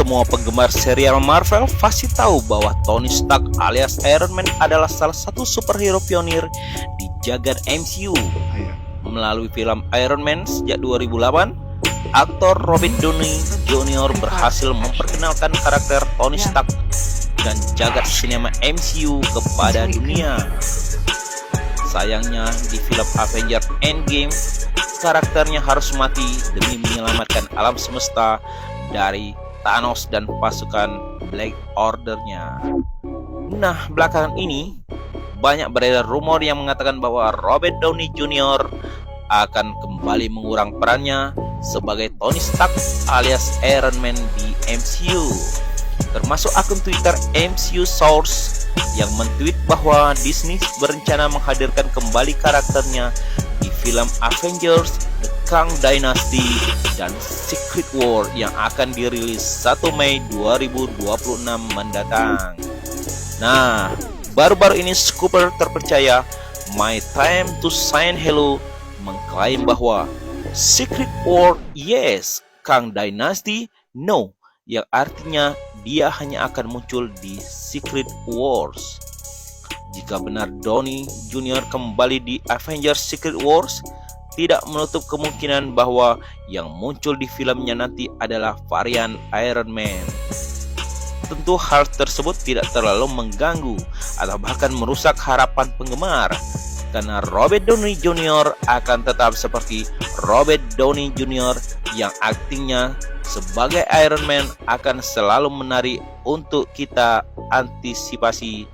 Semua penggemar serial Marvel pasti tahu bahwa Tony Stark alias Iron Man adalah salah satu superhero pionir di jagat MCU. Melalui film Iron Man sejak 2008, aktor Robert Downey Jr. berhasil memperkenalkan karakter Tony Stark dan jagat sinema MCU kepada dunia. Sayangnya di film Avengers Endgame, karakternya harus mati demi menyelamatkan alam semesta dari Thanos dan pasukan Black Order-nya. Nah, belakangan ini banyak beredar rumor yang mengatakan bahwa Robert Downey Jr. akan kembali mengurang perannya sebagai Tony Stark alias Iron Man di MCU. Termasuk akun Twitter MCU Source yang men-tweet bahwa Disney berencana menghadirkan kembali karakternya di film Avengers, The Kang Dynasty, dan Secret War yang akan dirilis 1 Mei 2026 mendatang. Nah, baru-baru ini Scooper terpercaya My Time to Say Hello mengklaim bahwa Secret War yes, Kang Dynasty no, yang artinya dia hanya akan muncul di Secret Wars. Jika benar Downey Jr. kembali di Avengers Secret Wars, tidak menutup kemungkinan bahwa yang muncul di filmnya nanti adalah varian Iron Man. Tentu hal tersebut tidak terlalu mengganggu atau bahkan merusak harapan penggemar, karena Robert Downey Jr. akan tetap seperti Robert Downey Jr. yang aktingnya sebagai Iron Man akan selalu menarik untuk kita antisipasi